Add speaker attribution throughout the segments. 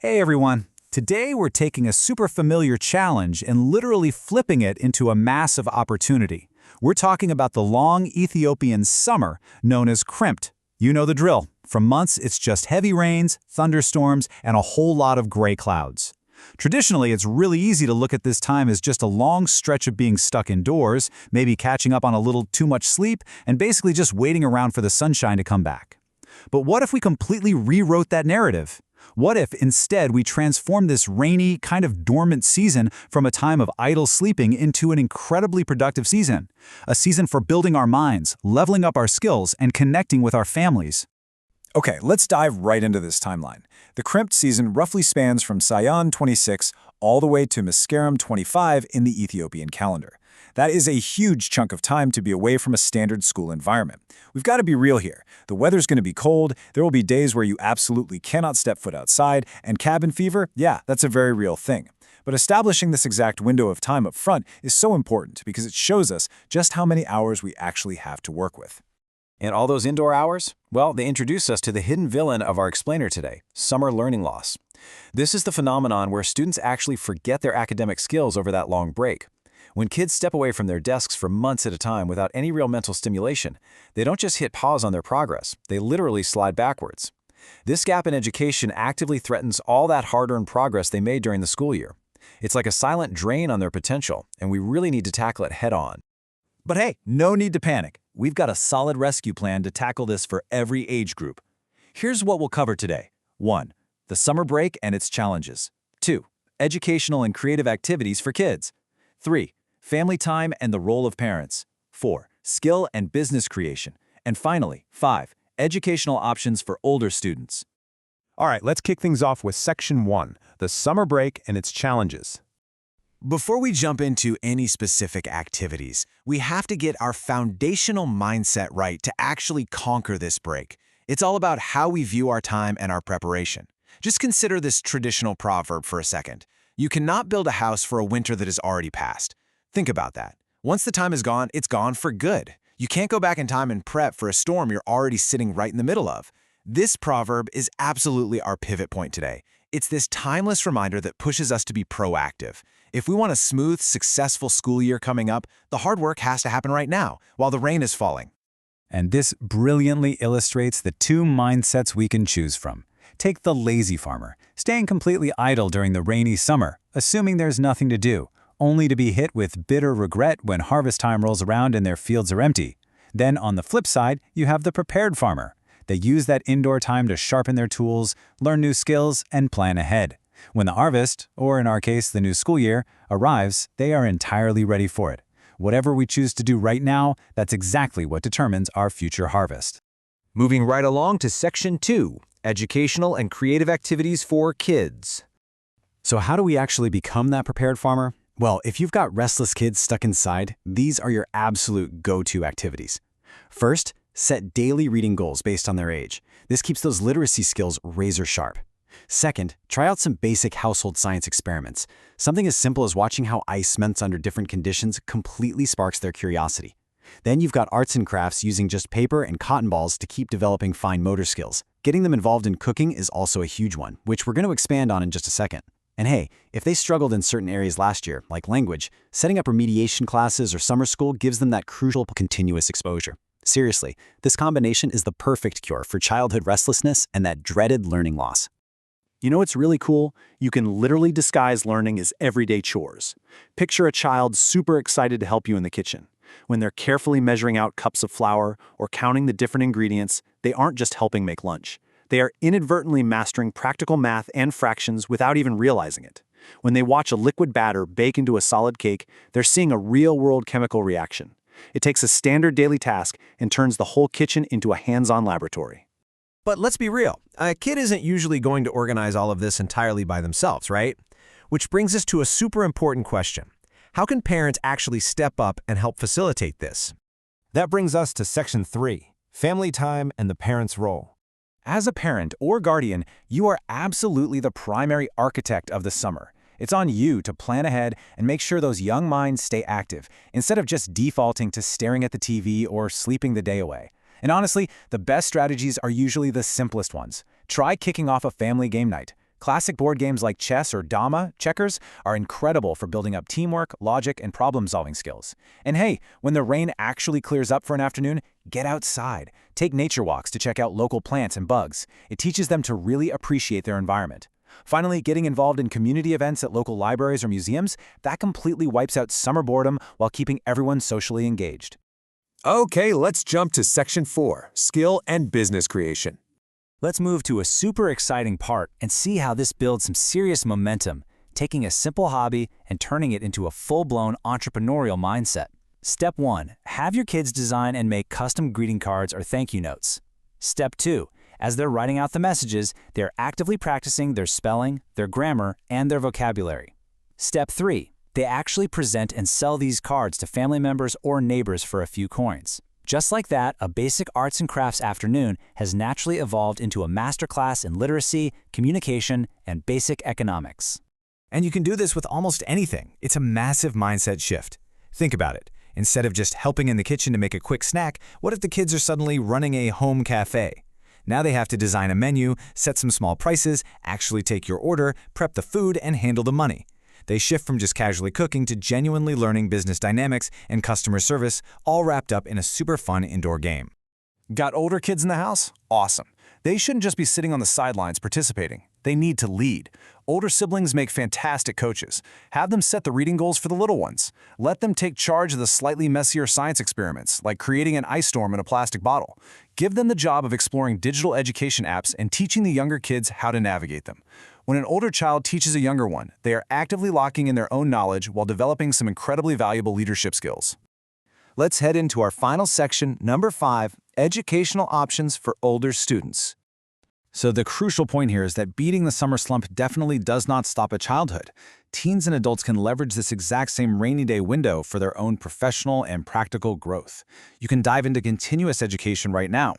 Speaker 1: Hey everyone! Today we're taking a super familiar challenge and literally flipping it into a massive opportunity. We're talking about the long Ethiopian summer known as Kremt. You know the drill. For months it's just heavy rains, thunderstorms, and a whole lot of gray clouds. Traditionally, it's really easy to look at this time as just a long stretch of being stuck indoors, maybe catching up on a little too much sleep, and basically just waiting around for the sunshine to come back. But what if we completely rewrote that narrative? What if, instead, we transform this rainy, kind of dormant season from a time of idle sleeping into an incredibly productive season? A season for building our minds, leveling up our skills, and connecting with our families.
Speaker 2: Okay, let's dive right into this timeline. The Kremt season roughly spans from Sayan 26 all the way to Mascaram 25 in the Ethiopian calendar. That is a huge chunk of time to be away from a standard school environment. We've got to be real here. The weather's going to be cold, there will be days where you absolutely cannot step foot outside, and cabin fever, yeah, that's a very real thing. But establishing this exact window of time up front is so important because it shows us just how many hours we actually have to work with.
Speaker 3: And all those indoor hours? Well, they introduce us to the hidden villain of our explainer today, summer learning loss. This is the phenomenon where students actually forget their academic skills over that long break. When kids step away from their desks for months at a time without any real mental stimulation, they don't just hit pause on their progress, they literally slide backwards. This gap in education actively threatens all that hard-earned progress they made during the school year. It's like a silent drain on their potential, and we really need to tackle it head-on.
Speaker 1: But hey, no need to panic. We've got a solid rescue plan to tackle this for every age group. Here's what we'll cover today. 1. The summer break and its challenges. 2. Educational and creative activities for kids. 3. Family time and the role of parents. 4. Skill and business creation. And finally, 5. Educational options for older students.
Speaker 4: All right, let's kick things off with Section 1, the summer break and its challenges.
Speaker 5: Before we jump into any specific activities, we have to get our foundational mindset right to actually conquer this break. It's all about how we view our time and our preparation. Just consider this traditional proverb for a second. You cannot build a house for a winter that is already past. Think about that. Once the time is gone, it's gone for good. You can't go back in time and prep for a storm you're already sitting right in the middle of. This proverb is absolutely our pivot point today. It's this timeless reminder that pushes us to be proactive. If we want a smooth, successful school year coming up, the hard work has to happen right now, while the rain is falling.
Speaker 1: And this brilliantly illustrates the two mindsets we can choose from. Take the lazy farmer, staying completely idle during the rainy summer, assuming there's nothing to do, only to be hit with bitter regret when harvest time rolls around and their fields are empty. Then on the flip side, you have the prepared farmer. They use that indoor time to sharpen their tools, learn new skills, and plan ahead. When the harvest, or in our case the new school year, arrives, they are entirely ready for it. Whatever we choose to do right now, that's exactly what determines our future harvest.
Speaker 3: Moving right along to Section 2, educational and creative activities for kids.
Speaker 1: So how do we actually become that prepared farmer? Well, if you've got restless kids stuck inside, these are your absolute go-to activities. First, set daily reading goals based on their age. This keeps those literacy skills razor sharp. Second, try out some basic household science experiments. Something as simple as watching how ice melts under different conditions completely sparks their curiosity. Then you've got arts and crafts using just paper and cotton balls to keep developing fine motor skills. Getting them involved in cooking is also a huge one, which we're going to expand on in just a second. And hey, if they struggled in certain areas last year, like language, setting up remediation classes or summer school gives them that crucial continuous exposure. Seriously, this combination is the perfect cure for childhood restlessness and that dreaded learning loss.
Speaker 6: You know what's really cool? You can literally disguise learning as everyday chores. Picture a child super excited to help you in the kitchen. When they're carefully measuring out cups of flour or counting the different ingredients, they aren't just helping make lunch. They are inadvertently mastering practical math and fractions without even realizing it. When they watch a liquid batter bake into a solid cake, they're seeing a real-world chemical reaction. It takes a standard daily task and turns the whole kitchen into a hands-on laboratory.
Speaker 5: But let's be real, a kid isn't usually going to organize all of this entirely by themselves, right? Which brings us to a super important question. How can parents actually step up and help facilitate this?
Speaker 4: That brings us to Section 3, family time and the parent's role.
Speaker 1: As a parent or guardian, you are absolutely the primary architect of the summer. It's on you to plan ahead and make sure those young minds stay active, instead of just defaulting to staring at the TV or sleeping the day away. And honestly, the best strategies are usually the simplest ones. Try kicking off a family game night.
Speaker 3: Classic board games like chess or dama, checkers, are incredible for building up teamwork, logic, and problem-solving skills. And hey, when the rain actually clears up for an afternoon, get outside. Take nature walks to check out local plants and bugs. It teaches them to really appreciate their environment. Finally, getting involved in community events at local libraries or museums, that completely wipes out summer boredom while keeping everyone socially engaged.
Speaker 7: Okay, let's jump to Section 4, Skill and Business Creation.
Speaker 3: Let's move to a super exciting part and see how this builds some serious momentum, taking a simple hobby and turning it into a full-blown entrepreneurial mindset. Step 1. Have your kids design and make custom greeting cards or thank you notes. Step 2. As they're writing out the messages, they're actively practicing their spelling, their grammar, and their vocabulary. Step 3. They actually present and sell these cards to family members or neighbors for a few coins. Just like that, a basic arts and crafts afternoon has naturally evolved into a masterclass in literacy, communication, and basic economics.
Speaker 5: And you can do this with almost anything. It's a massive mindset shift. Think about it. Instead of just helping in the kitchen to make a quick snack, what if the kids are suddenly running a home cafe? Now they have to design a menu, set some small prices, actually take your order, prep the food, and handle the money. They shift from just casually cooking to genuinely learning business dynamics and customer service, all wrapped up in a super fun indoor game.
Speaker 2: Got older kids in the house? Awesome. They shouldn't just be sitting on the sidelines participating. They need to lead. Older siblings make fantastic coaches. Have them set the reading goals for the little ones. Let them take charge of the slightly messier science experiments, like creating an ice storm in a plastic bottle. Give them the job of exploring digital education apps and teaching the younger kids how to navigate them. When an older child teaches a younger one, they are actively locking in their own knowledge while developing some incredibly valuable leadership skills.
Speaker 5: Let's head into our final section, number 5, educational options for older students. So the crucial point here is that beating the summer slump definitely does not stop at childhood. Teens and adults can leverage this exact same rainy day window for their own professional and practical growth. You can dive into continuous education right now.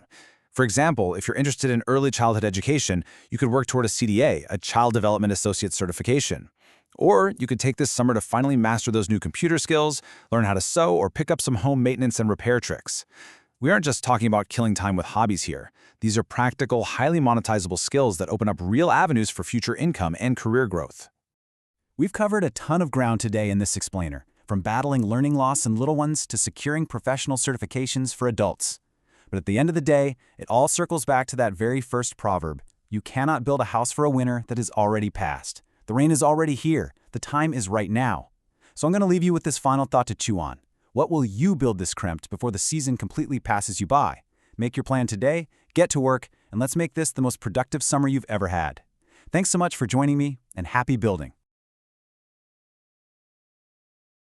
Speaker 5: For example, if you're interested in early childhood education, you could work toward a CDA, a Child Development Associate certification. Or you could take this summer to finally master those new computer skills, learn how to sew, or pick up some home maintenance and repair tricks. We aren't just talking about killing time with hobbies here. These are practical, highly monetizable skills that open up real avenues for future income and career growth.
Speaker 3: We've covered a ton of ground today in this explainer, from battling learning loss in little ones to securing professional certifications for adults. But at the end of the day, it all circles back to that very first proverb. You cannot build a house for a winter that is already past. The rain is already here. The time is right now. So I'm going to leave you with this final thought to chew on. What will you build this Kremt before the season completely passes you by? Make your plan today, get to work, and let's make this the most productive summer you've ever had. Thanks so much for joining me, and happy building.